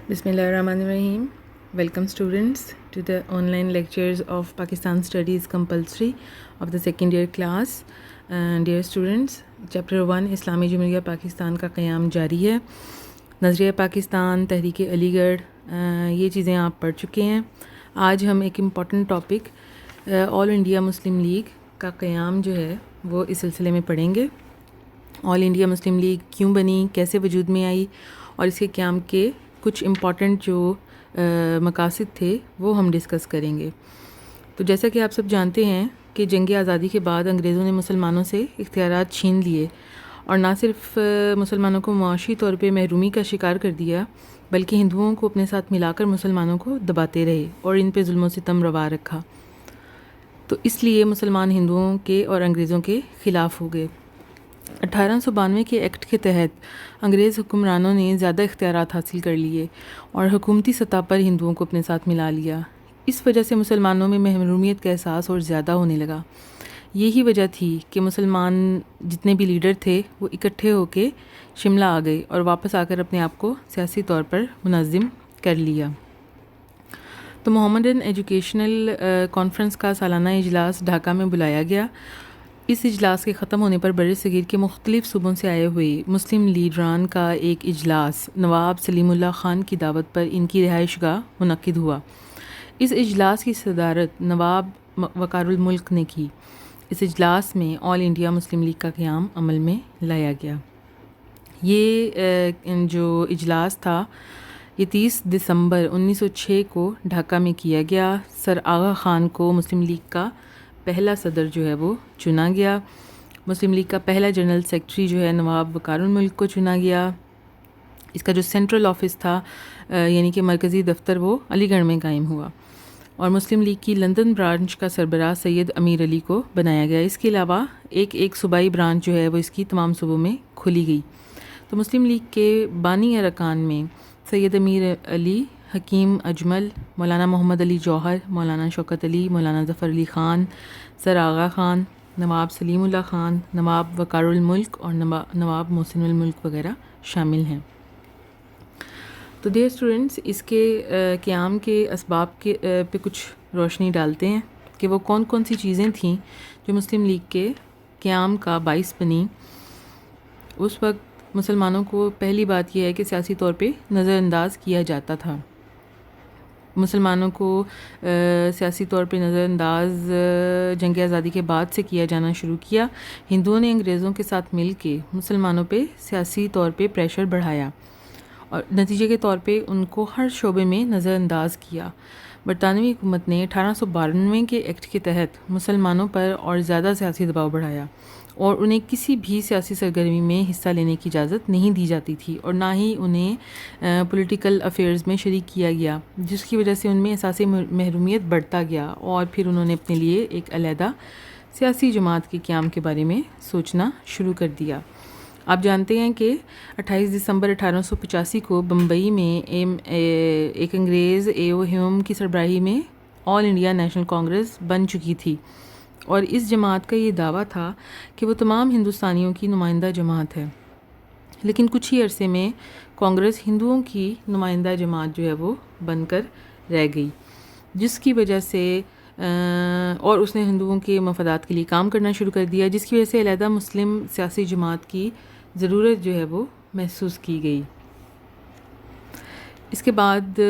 Bismillahirrahmanirrahim. Welcome students to the online lectures of Pakistan Studies Compulsory of the second year class. Dear students, chapter 1 اسلامی جمہوریہ پاکستان کا قیام جاری ہے. نظریہ پاکستان، تحریک علی گڑھ، یہ چیزیں آپ پڑھ چکے ہیں. آج ہم ایک امپورٹنٹ ٹاپک آل انڈیا مسلم لیگ کا قیام جو ہے وہ اس سلسلے میں پڑھیں گے. آل انڈیا مسلم لیگ کیوں بنی، کیسے وجود میں آئی، اور اس کے قیام کے کچھ امپورٹنٹ جو مقاصد تھے وہ ہم ڈسکس کریں گے. تو جیسا کہ آپ سب جانتے ہیں کہ جنگ آزادی کے بعد انگریزوں نے مسلمانوں سے اختیارات چھین لیے اور نہ صرف مسلمانوں کو معاشی طور پہ محرومی کا شکار کر دیا بلکہ ہندوؤں کو اپنے ساتھ ملا کر مسلمانوں کو دباتے رہے اور ان پہ ظلم و ستم روا رکھا. تو اس لیے مسلمان ہندوؤں کے اور انگریزوں کے خلاف ہو گئے. 1892 کے ایکٹ کے تحت انگریز حکمرانوں نے زیادہ اختیارات حاصل کر لیے اور حکومتی سطح پر ہندوؤں کو اپنے ساتھ ملا لیا. اس وجہ سے مسلمانوں میں محرومیت کا احساس اور زیادہ ہونے لگا. یہی وجہ تھی کہ مسلمان جتنے بھی لیڈر تھے وہ اکٹھے ہو کے شملہ آ گئے اور واپس آ کر اپنے آپ کو سیاسی طور پر منظم کر لیا. تو محمدن ایجوکیشنل کانفرنس کا سالانہ اجلاس ڈھاکہ میں بلایا گیا. اس اجلاس کے ختم ہونے پر بر صغیر کے مختلف صوبوں سے آئے ہوئے مسلم لیڈران کا ایک اجلاس نواب سلیم اللہ خان کی دعوت پر ان کی رہائش گاہ منعقد ہوا. اس اجلاس کی صدارت نواب وقار الملک نے کی. اس اجلاس میں آل انڈیا مسلم لیگ کا قیام عمل میں لایا گیا. یہ جو اجلاس تھا یہ 30 دسمبر 1906 کو ڈھاکہ میں کیا گیا. سر آغا خان کو مسلم لیگ کا پہلا صدر جو ہے وہ چنا گیا. مسلم لیگ کا پہلا جنرل سیکرٹری جو ہے نواب وقار الملک کو چنا گیا. اس کا جو سینٹرل آفس تھا یعنی کہ مرکزی دفتر وہ علی گڑھ میں قائم ہوا اور مسلم لیگ کی لندن برانچ کا سربراہ سید امیر علی کو بنایا گیا. اس کے علاوہ ایک صوبائی برانچ جو ہے وہ اس کی تمام صوبوں میں کھولی گئی. تو مسلم لیگ کے بانی ارکان میں سید امیر علی، حکیم اجمل، مولانا محمد علی جوہر، مولانا شوکت علی، مولانا ظفر علی خان، سر آغا خان، نواب سلیم اللہ خان، نواب وقار الملک اور نواب محسن الملک وغیرہ شامل ہیں. تو ڈیئر اسٹوڈنٹس، اس کے قیام کے اسباب کے پہ کچھ روشنی ڈالتے ہیں کہ وہ کون کون سی چیزیں تھیں جو مسلم لیگ کے قیام کا باعث بنی. اس وقت مسلمانوں کو پہلی بات یہ ہے کہ سیاسی طور پہ نظر انداز کیا جاتا تھا. مسلمانوں کو سیاسی طور پہ نظر انداز جنگ آزادی کے بعد سے کیا جانا شروع کیا. ہندوؤں نے انگریزوں کے ساتھ مل کے مسلمانوں پہ سیاسی طور پہ پریشر بڑھایا اور نتیجے کے طور پہ ان کو ہر شعبے میں نظر انداز کیا. برطانوی حکومت نے 1892 کے ایکٹ کے تحت مسلمانوں پر اور زیادہ سیاسی دباؤ بڑھایا اور انہیں کسی بھی سیاسی سرگرمی میں حصہ لینے کی اجازت نہیں دی جاتی تھی اور نہ ہی انہیں پولیٹیکل افیئرز میں شریک کیا گیا، جس کی وجہ سے ان میں احساس محرومیت بڑھتا گیا اور پھر انہوں نے اپنے لیے ایک علیحدہ سیاسی جماعت کے قیام کے بارے میں سوچنا شروع کر دیا. آپ جانتے ہیں کہ 28 دسمبر 1885 کو بمبئی میں ایک انگریز اے او ہیوم کی سربراہی میں آل انڈیا نیشنل کانگریس بن چکی تھی اور اس جماعت کا یہ دعویٰ تھا کہ وہ تمام ہندوستانیوں کی نمائندہ جماعت ہے. لیکن کچھ ہی عرصے میں کانگریس ہندوؤں کی نمائندہ جماعت جو ہے وہ بن کر رہ گئی، جس کی وجہ سے اور اس نے ہندوؤں کے مفادات کے لیے کام کرنا شروع کر دیا، جس کی وجہ سے علیحدہ مسلم سیاسی جماعت کی ضرورت جو ہے وہ محسوس کی گئی. اس کے بعد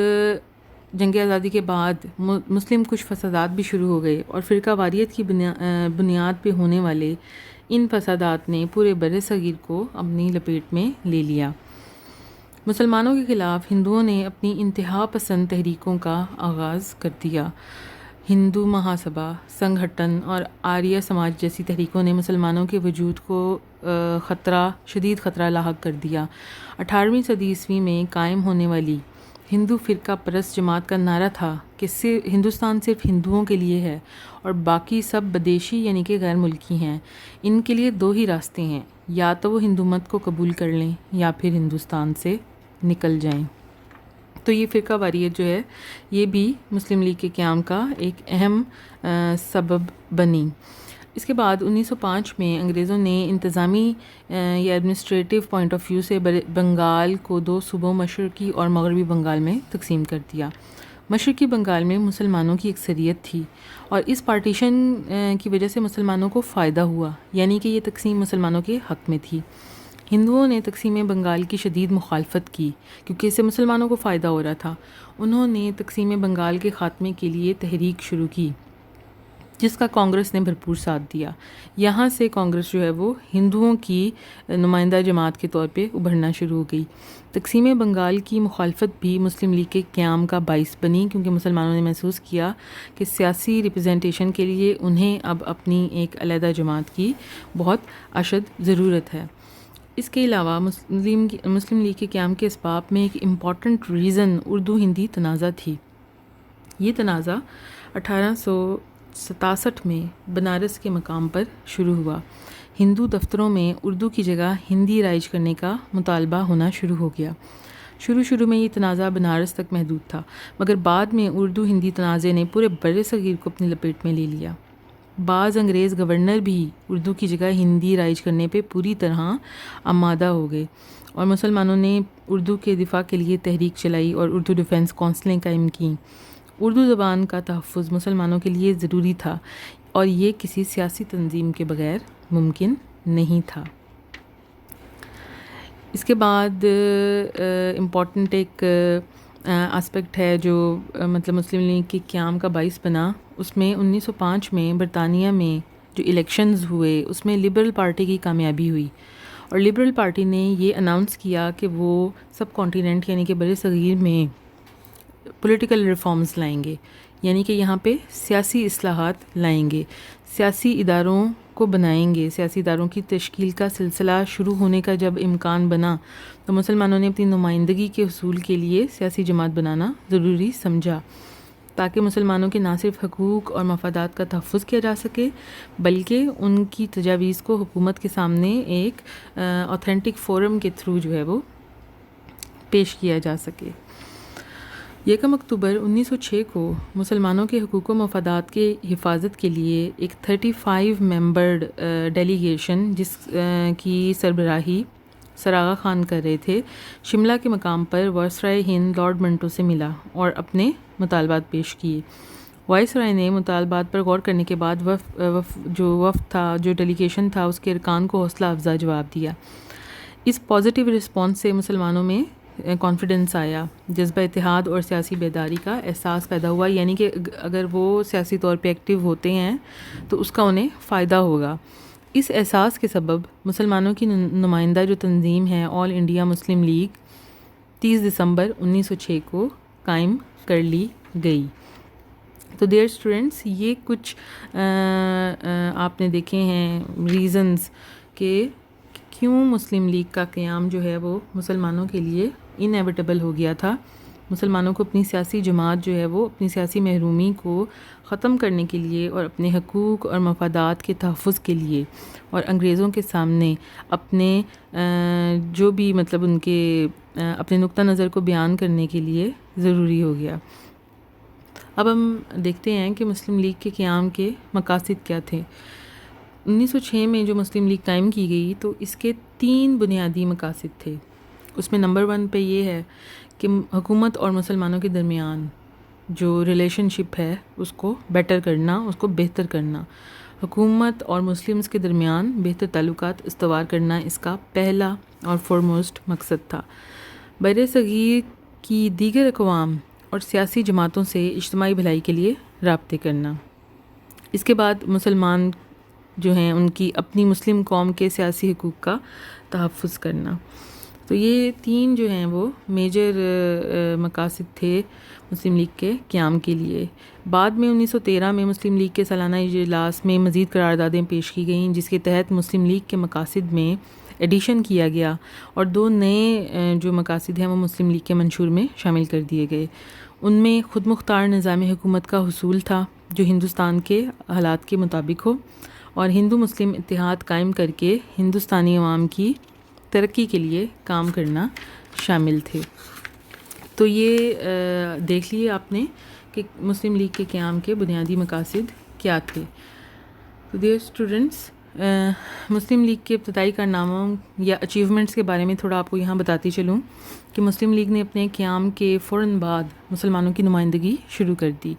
جنگ آزادی کے بعد مسلم کچھ فسادات بھی شروع ہو گئے اور فرقہ واریت کی بنیاد پہ ہونے والے ان فسادات نے پورے بر صغیر کو اپنی لپیٹ میں لے لیا. مسلمانوں کے خلاف ہندوؤں نے اپنی انتہا پسند تحریکوں کا آغاز کر دیا. ہندو مہاسبھا، سنگھٹن اور آریہ سماج جیسی تحریکوں نے مسلمانوں کے وجود کو شدید خطرہ لاحق کر دیا. 18ویں صدی عیسوی میں قائم ہونے والی ہندو فرقہ پرست جماعت کا نعرہ تھا کہ ہندوستان صرف ہندوؤں کے لیے ہے اور باقی سب بدیشی یعنی کہ غیر ملکی ہیں. ان کے لیے دو ہی راستے ہیں، یا تو وہ ہندو مت کو قبول کر لیں یا پھر ہندوستان سے نکل جائیں. تو یہ فرقہ واریت جو ہے یہ بھی مسلم لیگ کے قیام کا ایک اہم سبب بنی. اس کے بعد 1905 میں انگریزوں نے انتظامی یا ایڈمنسٹریٹو پوائنٹ آف ویو سے بنگال کو 2 صوبوں مشرقی اور مغربی بنگال میں تقسیم کر دیا۔ مشرقی بنگال میں مسلمانوں کی اکثریت تھی اور اس پارٹیشن کی وجہ سے مسلمانوں کو فائدہ ہوا، یعنی کہ یہ تقسیم مسلمانوں کے حق میں تھی۔ ہندوؤں نے تقسیم بنگال کی شدید مخالفت کی کیونکہ اس سے مسلمانوں کو فائدہ ہو رہا تھا۔ انہوں نے تقسیم بنگال کے خاتمے کے لیے تحریک شروع کی جس کا کانگریس نے بھرپور ساتھ دیا۔ یہاں سے کانگریس جو ہے وہ ہندوؤں کی نمائندہ جماعت کے طور پہ ابھرنا شروع ہو گئی۔ تقسیم بنگال کی مخالفت بھی مسلم لیگ کے قیام کا باعث بنی کیونکہ مسلمانوں نے محسوس کیا کہ سیاسی ریپرزنٹیشن کے لیے انہیں اب اپنی ایک علیحدہ جماعت کی بہت اشد ضرورت ہے۔ اس کے علاوہ مسلم لیگ کے قیام کے اسباب میں ایک امپورٹنٹ ریزن اردو ہندی تنازع تھی۔ یہ تنازع 1867 میں بنارس کے مقام پر شروع ہوا۔ ہندو دفتروں میں اردو کی جگہ ہندی رائج کرنے کا مطالبہ ہونا شروع ہو گیا۔ شروع میں یہ تنازع بنارس تک محدود تھا، مگر بعد میں اردو ہندی تنازع نے پورے بر صغیر کو اپنی لپیٹ میں لے لیا۔ بعض انگریز گورنر بھی اردو کی جگہ ہندی رائج کرنے پہ پوری طرح آمادہ ہو گئے اور مسلمانوں نے اردو کے دفاع کے لیے تحریک چلائی اور اردو ڈیفنس کونسلیں قائم کیں۔ اردو زبان کا تحفظ مسلمانوں کے لیے ضروری تھا اور یہ کسی سیاسی تنظیم کے بغیر ممکن نہیں تھا۔ اس کے بعد امپورٹنٹ ایک اسپیکٹ ہے جو مطلب مسلم لیگ کے قیام کا باعث بنا۔ اس میں 1905 میں برطانیہ میں جو الیکشنز ہوئے اس میں لبرل پارٹی کی کامیابی ہوئی اور لبرل پارٹی نے یہ اناؤنس کیا کہ وہ سب کانٹیننٹ یعنی کہ بر صغیر میں پولیٹیکل ریفارمز لائیں گے، یعنی کہ یہاں پہ سیاسی اصلاحات لائیں گے، سیاسی اداروں کو بنائیں گے۔ سیاسی اداروں کی تشکیل کا سلسلہ شروع ہونے کا جب امکان بنا تو مسلمانوں نے اپنی نمائندگی کے حصول کے لیے سیاسی جماعت بنانا ضروری سمجھا تاکہ مسلمانوں کے نہ صرف حقوق اور مفادات کا تحفظ کیا جا سکے بلکہ ان کی تجاویز کو حکومت کے سامنے ایک اوتھینٹک فورم کے تھرو جو ہے وہ پیش کیا جا سکے۔ 1 اکتوبر 1906 کو مسلمانوں کے حقوق و مفادات کے حفاظت کے لیے ایک 35 ممبرڈ ڈیلیگیشن جس کی سربراہی سر آغا خان کر رہے تھے، شملہ کے مقام پر وائسرائے ہند لارڈ منٹو سے ملا اور اپنے مطالبات پیش کیے۔ وائسرائے نے مطالبات پر غور کرنے کے بعد وفد تھا، جو ڈیلیگیشن تھا، اس کے ارکان کو حوصلہ افزا جواب دیا۔ اس پازیٹیو رسپانس سے مسلمانوں میں کانفیڈنس آیا، جذبہ اتحاد اور سیاسی بیداری کا احساس پیدا ہوا، یعنی کہ اگر وہ سیاسی طور پہ ایکٹیو ہوتے ہیں تو اس کا انہیں فائدہ ہوگا۔ اس احساس کے سبب مسلمانوں کی نمائندہ جو تنظیم ہے آل انڈیا مسلم لیگ 30 دسمبر 1906 کو قائم کر لی گئی۔ تو ڈیئر اسٹوڈنٹس، یہ کچھ آپ نے دیکھے ہیں ریزنز کہ کیوں مسلم لیگ کا قیام جو ہے وہ مسلمانوں کے لیے انیویٹیبل ہو گیا تھا۔ مسلمانوں کو اپنی سیاسی جماعت جو ہے وہ اپنی سیاسی محرومی کو ختم کرنے کے لیے اور اپنے حقوق اور مفادات کے تحفظ کے لیے اور انگریزوں کے سامنے اپنے جو بھی مطلب ان کے اپنے نقطہ نظر کو بیان کرنے کے لیے ضروری ہو گیا۔ اب ہم دیکھتے ہیں کہ مسلم لیگ کے قیام کے مقاصد کیا تھے۔ 1906 میں جو مسلم لیگ قائم کی گئی تو اس کے 3 بنیادی مقاصد تھے۔ اس میں نمبر 1 پہ یہ ہے کہ حکومت اور مسلمانوں کے درمیان جو ریلیشن شپ ہے اس کو بیٹر کرنا، اس کو بہتر کرنا۔ حکومت اور مسلمز کے درمیان بہتر تعلقات استوار کرنا اس کا پہلا اور فورموسٹ مقصد تھا۔ بر صغیر کی دیگر اقوام اور سیاسی جماعتوں سے اجتماعی بھلائی کے لیے رابطے کرنا۔ اس کے بعد مسلمان جو ہیں ان کی اپنی مسلم قوم کے سیاسی حقوق کا تحفظ کرنا۔ تو یہ 3 جو ہیں وہ میجر مقاصد تھے مسلم لیگ کے قیام کے لیے۔ بعد میں 1913 میں مسلم لیگ کے سالانہ اجلاس میں مزید قراردادیں پیش کی گئیں جس کے تحت مسلم لیگ کے مقاصد میں ایڈیشن کیا گیا اور 2 نئے جو مقاصد ہیں وہ مسلم لیگ کے منشور میں شامل کر دیے گئے۔ ان میں خود مختار نظام حکومت کا حصول تھا جو ہندوستان کے حالات کے مطابق ہو اور ہندو مسلم اتحاد قائم کر کے ہندوستانی عوام کی ترقی کے لیے کام کرنا شامل تھے۔ تو یہ دیکھ لیے آپ نے کہ مسلم لیگ کے قیام کے بنیادی مقاصد کیا تھے۔ تو ڈیئر اسٹوڈنٹس، مسلم لیگ کے ابتدائی کارناموں یا اچیومنٹس کے بارے میں تھوڑا آپ کو یہاں بتاتی چلوں کہ مسلم لیگ نے اپنے قیام کے فوراً بعد مسلمانوں کی نمائندگی شروع کر دی۔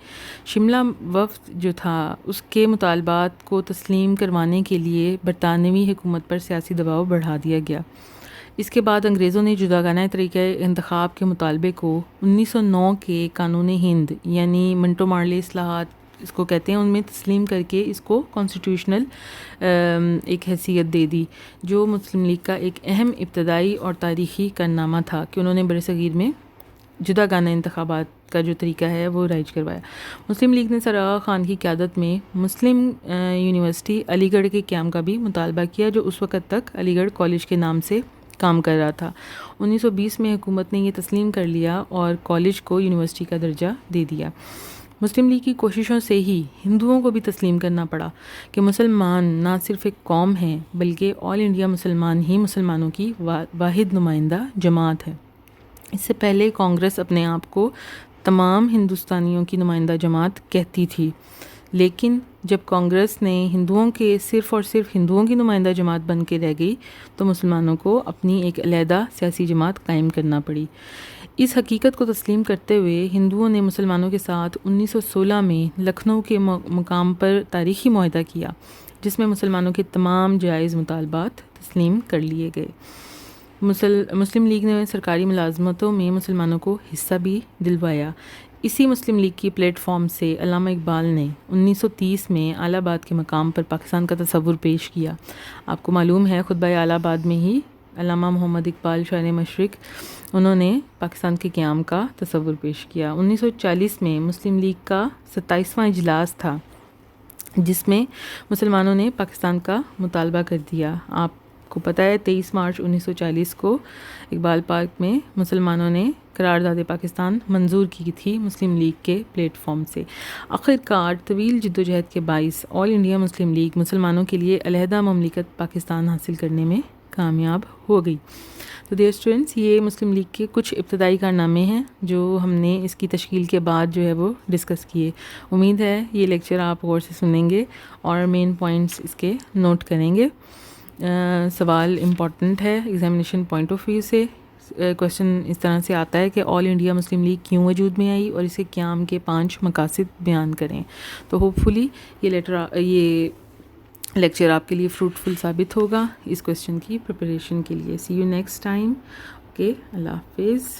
شملہ وفد جو تھا اس کے مطالبات کو تسلیم کروانے کے لیے برطانوی حکومت پر سیاسی دباؤ بڑھا دیا گیا۔ اس کے بعد انگریزوں نے جداگانہ طریقہ انتخاب کے مطالبے کو 1909 کے قانون ہند یعنی منٹو مارلے اصلاحات اس کو کہتے ہیں، ان میں تسلیم کر کے اس کو کانسٹیٹیوشنل ایک حیثیت دے دی، جو مسلم لیگ کا ایک اہم ابتدائی اور تاریخی کارنامہ تھا کہ انہوں نے برصغیر میں جداگانہ انتخابات کا جو طریقہ ہے وہ رائج کروایا۔ مسلم لیگ نے سر آغا خان کی قیادت میں مسلم یونیورسٹی علی گڑھ کے قیام کا بھی مطالبہ کیا، جو اس وقت تک علی گڑھ کالج کے نام سے کام کر رہا تھا۔ 1920 میں حکومت نے یہ تسلیم کر لیا اور کالج کو یونیورسٹی کا درجہ دے دیا۔ مسلم لیگ کی کوششوں سے ہی ہندوؤں کو بھی تسلیم کرنا پڑا کہ مسلمان نہ صرف ایک قوم ہیں بلکہ آل انڈیا مسلمان ہی مسلمانوں کی واحد نمائندہ جماعت ہے۔ اس سے پہلے کانگریس اپنے آپ کو تمام ہندوستانیوں کی نمائندہ جماعت کہتی تھی، لیکن جب کانگریس نے ہندوؤں کے صرف اور صرف ہندوؤں کی نمائندہ جماعت بن کے رہ گئی تو مسلمانوں کو اپنی ایک علیحدہ سیاسی جماعت قائم کرنا پڑی۔ اس حقیقت کو تسلیم کرتے ہوئے ہندوؤں نے مسلمانوں کے ساتھ 1916 میں لکھنؤ کے مقام پر تاریخی معاہدہ کیا، جس میں مسلمانوں کے تمام جائز مطالبات تسلیم کر لیے گئے۔ مسلم لیگ نے سرکاری ملازمتوں میں مسلمانوں کو حصہ بھی دلوایا۔ اسی مسلم لیگ کی پلیٹ فارم سے علامہ اقبال نے 1930 میں الہ آباد کے مقام پر پاکستان کا تصور پیش کیا۔ آپ کو معلوم ہے خطبہ الہ آباد میں ہی علامہ محمد اقبال شاعر مشرق انہوں نے پاکستان کے قیام کا تصور پیش کیا۔ 1940 میں مسلم لیگ کا 27واں اجلاس تھا جس میں مسلمانوں نے پاکستان کا مطالبہ کر دیا۔ آپ کو پتہ ہے 23 مارچ 1940 کو اقبال پارک میں مسلمانوں نے قرارداد پاکستان منظور کی تھی مسلم لیگ کے پلیٹ فارم سے۔ آخرکار طویل جدوجہد کے باعث آل انڈیا مسلم لیگ مسلمانوں کے لیے علیحدہ مملکت پاکستان حاصل کرنے میں کامیاب ہو گئی۔ تو ڈیئر اسٹوڈنٹس، یہ مسلم لیگ کے کچھ ابتدائی کارنامے ہیں جو ہم نے اس کی تشکیل کے بعد جو ہے وہ ڈسکس کیے۔ امید ہے یہ لیکچر آپ غور سے سنیں گے اور مین پوائنٹس اس کے نوٹ کریں گے۔ سوال امپورٹنٹ ہے ایگزامینیشن پوائنٹ آف ویو سے۔ کویشچن اس طرح سے آتا ہے کہ آل انڈیا مسلم لیگ کیوں وجود میں آئی اور اسے قیام کے 5 مقاصد بیان کریں۔ تو ہوپ فلی یہ لیکچر آپ کے لیے فروٹفل ثابت ہوگا اس کویشچن کی پریپریشن کے لیے۔ سی یو نیکسٹ ٹائم۔ اوکے، اللہ حافظ۔